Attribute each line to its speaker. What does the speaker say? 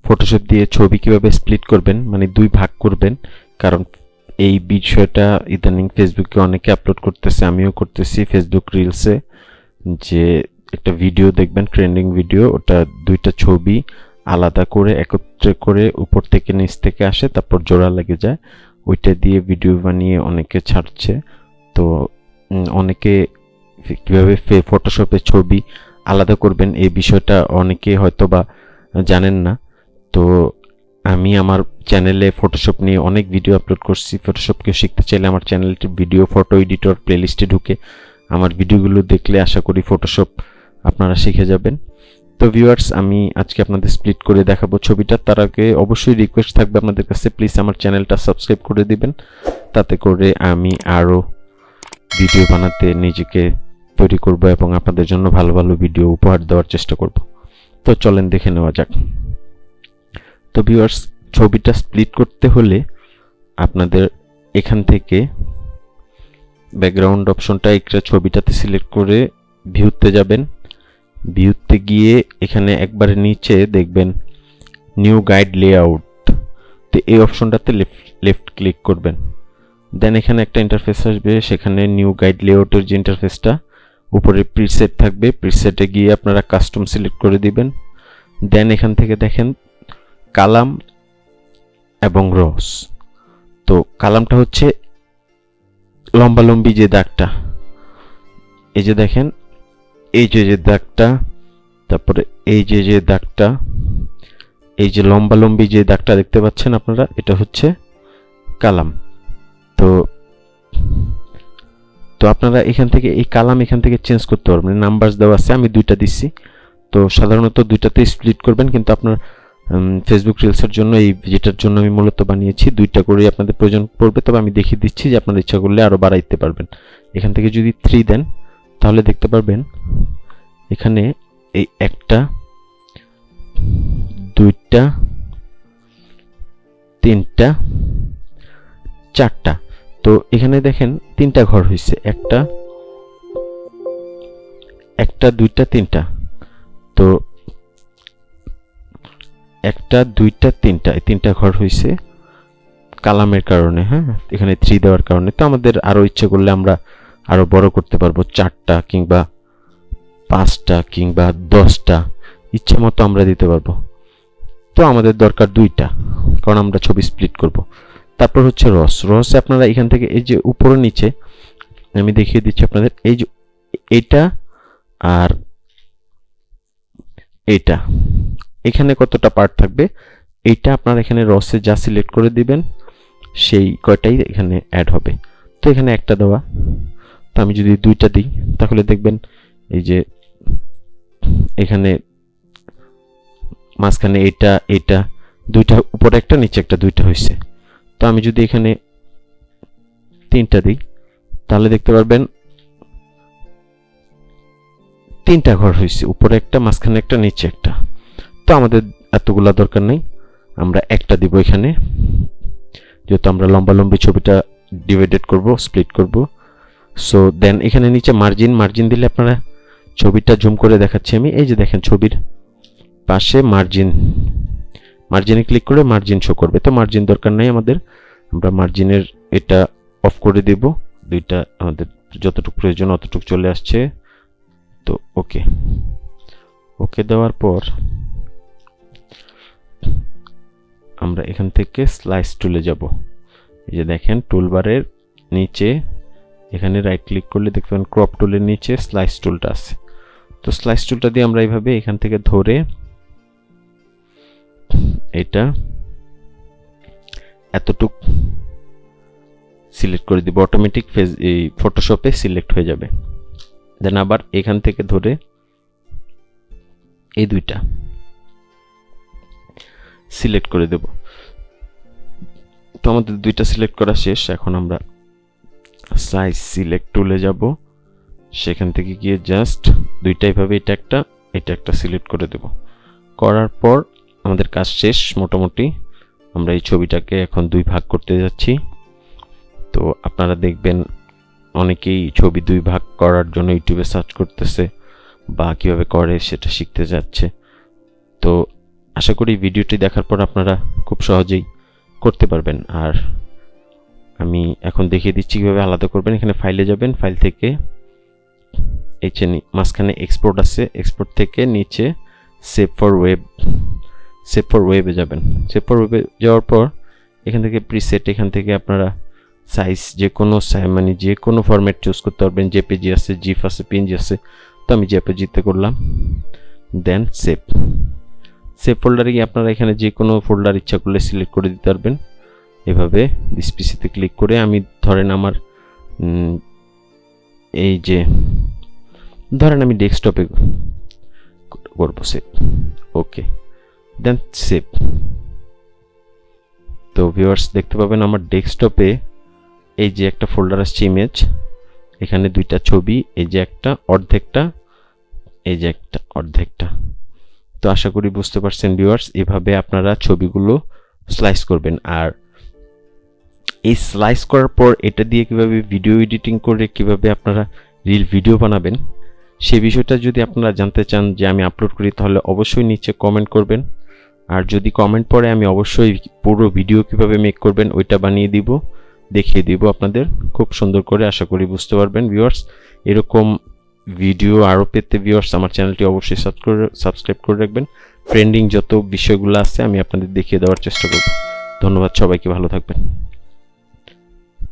Speaker 1: Photoshop দিয়ে ছবি কিভাবে স্প্লিট করবেন, মানে দুই ভাগ করবেন, কারণ এই বিষয়টা ইদানিং ফেসবুকে অনেকে আপলোড করতেছে, আমিও করতেছি ফেসবুক রিলসে, যে একটা ভিডিও দেখবেন ট্রেন্ডিং ভিডিও, ওটা দুইটা ছবি আলাদা করে একত্রে করে উপর থেকে নিচ থেকে আসে, তারপর জোড়া লেগে যায়, ওইটা দিয়ে ভিডিও বানিয়ে অনেকে ছাড়ছে। তো অনেকে কীভাবে ফটোশপে ছবি আলাদা করবেন এই বিষয়টা অনেকে হয়তো বা জানেন না। তো আমি আমার চ্যানেলে ফটোশপ নিয়ে অনেক ভিডিও আপলোড করছি। ফটোশপ কেউ শিখতে চাইলে আমার চ্যানেলটির ভিডিও ফটো এডিটর প্লেলিস্টে ঢুকে আমার ভিডিওগুলো দেখলে আশা করি ফটোশপ আপনারা শিখে যাবেন। তো ভিউয়ার্স, আমি আজকে আপনাদের স্প্লিট করে দেখাবো ছবিটা। তার আগে অবশ্যই রিকোয়েস্ট থাকবে আপনাদের কাছে, প্লিজ আমার চ্যানেলটা সাবস্ক্রাইব করে দিবেন, তাতে করে আমি আরও ভিডিও বানাতে নিজেকে তৈরি করব এবং আপনাদের জন্য ভালো ভালো ভিডিও উপহার দেওয়ার চেষ্টা করব। তো চলেন দেখে নেওয়া যাক। তো ভিউয়ার্স, ছবিটা স্প্লিট করতে হলে আপনাদের এখান থেকে ব্যাকগ্রাউন্ড অপশনটা একটা ছবিটাতে সিলেক্ট করে ভিউতে যাবেন। ভিউতে গিয়ে এখানে একবারে নিচে দেখবেন নিউ গাইড লেআউট, তো এই অপশনটাতে লেফট ক্লিক করবেন। দেন এখানে একটা ইন্টারফেস আসবে, সেখানে নিউ গাইড লেআউটের যে ইন্টারফেসটা উপরে প্রিসেট থাকবে, প্রিসেটে গিয়ে আপনারা কাস্টম সিলেক্ট করে দিবেন। দেন এখান থেকে দেখেন কালাম এবং রস। তো কালামটা হচ্ছে লম্বালম্বি যে দাগটা, এই যে দেখেন এই যে দাগটা, তারপরে এই যে দাগটা, এই যে লম্বালম্বি যে দাগটা দেখতে পাচ্ছেন আপনারা, এটা হচ্ছে কালাম। তো আপনারা এখান থেকে এই কালাম এখান থেকে চেঞ্জ করতে পারবেন, নাম্বার দেওয়া আছে, আমি দুইটা দিচ্ছি। তো সাধারণত দুইটাতেই স্প্লিট করবেন, কিন্তু আপনার ফেসবুক রিলসের জন্য এই যেটার জন্য আমি মূলত বানিয়েছি দুইটা করে আপনাদের প্রয়োজন পড়বে, তবে আমি দেখিয়ে দিচ্ছি যে আপনার ইচ্ছা করলে আরও বাড়াইতে পারবেন। এখান থেকে যদি 3 দেন তাহলে দেখতে পারবেন এখানে এই 1টা 2টা 3টা 4টা। তো এখানে দেখেন 3টা ঘর হয়েছে, 1টা 2টা 3টা। তো 1টা 2টা 3টা, এই 3টা ঘর হয়েছে কালামের কারণে, হ্যাঁ, এখানে 3 দেওয়ার কারণে। তো আমাদের আরো ইচ্ছে করলে আমরা আরো বড় করতে পারবো, 4টা কিংবা 5টা কিংবা 10টা, ইচ্ছে মতো আমরা দিতে পারবো। তো আমাদের দরকার 2টা, কারণ আমরা ছবি স্প্লিট করব। তারপর হচ্ছে রসে আপনারা এখান থেকে এই যে উপরে নিচে আমি দেখিয়ে দিচ্ছি আপনাদের, এই যে এইটা আর এইটা, এখানে কতটা পার্ট থাকবে এইটা আপনারা এখানে রসে যা সিলেক্ট করে দিবেন সেই কয়টাই এখানে অ্যাড হবে। তো এখানে 1টা দেওয়া, তো আমি যদি 2টা দিই তাহলে দেখবেন এই যে এখানে মাঝখানে এইটা 2টা, উপরে একটা নিচে একটা, 2টা হয়েছে। তো আমি যদি এখানে 3টা দিই তাহলে দেখতে পারবেন 3টা ঘর হয়েছে, উপরে একটা, মাঝখানে একটা, নিচে একটা। তো আমাদের এতগুলা দরকার নেই, আমরা 1টা দিব এখানে, যেহেতু আমরা লম্বালম্বি ছবিটা ডিভাইডেড করব, স্প্লিট করব। সো দেন এখানে নিচে মার্জিন দিলে আপনারা ছবিটা জুম করে দেখাচ্ছি আমি, এই যে দেখেন ছবির পাশে মার্জিনে ক্লিক করে মার্জিন শো করবে। তো মার্জিন দরকার নাই আমাদের, আমরা মার্জিনের এটা অফ করে দেব। 2টা আমাদের যতটুকু প্রয়োজন অতটুকু চলে আসছে। তো ওকে দেওয়ার পর আমরা এখান থেকে স্লাইস টুলে যাব। এই যে দেখেন টুলবারের নিচে এখানে রাইট ক্লিক করলে দেখবেন ক্রপ টুলের নিচে স্লাইস টুলটা আছে। তো স্লাইস টুলটা দিয়ে আমরা এইভাবে এখান থেকে ধরে এটা এতটুক সিলেক্ট করে দিব, অটোমেটিক এই ফটোশপে সিলেক্ট হয়ে যাবে। দেন আবার এখান থেকে ধরে এই 2টা সিলেক্ট করে দেব। তো আমাদের 2টা সিলেক্ট করা শেষ। এখন আমরা সাইজ সিলেক্ট টুলে যাব, সেখান থেকে গিয়ে জাস্ট 2টা এইভাবে এটা একটা সিলেক্ট করে দেব। করার পর আমাদের কাজ শেষ মোটামুটি। আমরা এই ছবিটাকে এখন 2 ভাগ করতে যাচ্ছি। তো আপনারা দেখবেন অনেকেই ছবি 2 ভাগ করার জন্য ইউটিউবে সার্চ করতেছে বা কিভাবে করে সেটা শিখতে যাচ্ছে। তো আশা করি ভিডিওটি দেখার পর আপনারা খুব সহজেই করতে পারবেন। আর আমি এখন দেখিয়ে দিচ্ছি কীভাবে আলাদা করবেন। এখানে ফাইলে যাবেন, ফাইল থেকে এই যে মাঝখানে এক্সপোর্ট আছে, এক্সপোর্ট থেকে নিচে সেভ ফর ওয়েবে যাবেন। সেভ ফর ওয়েবে যাওয়ার পর এখান থেকে প্রিসেট, এখান থেকে আপনারা সাইজ যে কোনো ফরম্যাট চুজ করতে পারবেন। জেপিজি আছে, জিফ আছে, পিএনজি আছে, তো আমি জেপিজিতে করলাম। দেন সেভ ফোল্ডারে গিয়ে আপনারা এখানে যে কোনো ফোল্ডার ইচ্ছা করলে সিলেক্ট করে দিতে পারবেন। এভাবে দিস পিসিতে ক্লিক করে আমি ধরেন আমি ডেস্কটপে করবো সেভ। ওকে, দেন সেভ। তো ভিউয়ার্স দেখতে পাবেন আমার ডেস্কটপে এই যে একটা ফোল্ডার আসছে ইমেজ, এখানে দুইটা ছবি, এই যে একটা অর্ধেকটা, এই যে একটা অর্ধেকটা। তো আশা করি বুঝতে পারছেন ভিউয়ার্স, এভাবে আপনারা ছবিগুলো স্লাইস করবেন। আর এই স্লাইস করার পর এটা দিয়ে কিভাবে ভিডিও এডিটিং করে কিভাবে আপনারা রিল ভিডিও বানাবেন সেই বিষয়টা যদি আপনারা জানতে চান যে আমি আপলোড করি, তাহলে অবশ্যই নিচে কমেন্ট করবেন। আর যদি কমেন্ট পড়ে আমি অবশ্যই পুরো ভিডিও কিভাবে মেক করবেন ওইটা বানিয়ে দিব, দেখিয়ে দিব আপনাদের খুব সুন্দর করে। আশা করি বুঝতে পারবেন ভিউয়ার্স। এরকম ভিডিও আরও পেতে ভিউয়ার্স আমার চ্যানেলটি অবশ্যই সাবস্ক্রাইব করে রাখবেন। ট্রেন্ডিং যত বিষয়গুলো আছে আমি আপনাদের দেখিয়ে দেওয়ার চেষ্টা করব। ধন্যবাদ, সবাইকে ভালো থাকবেন।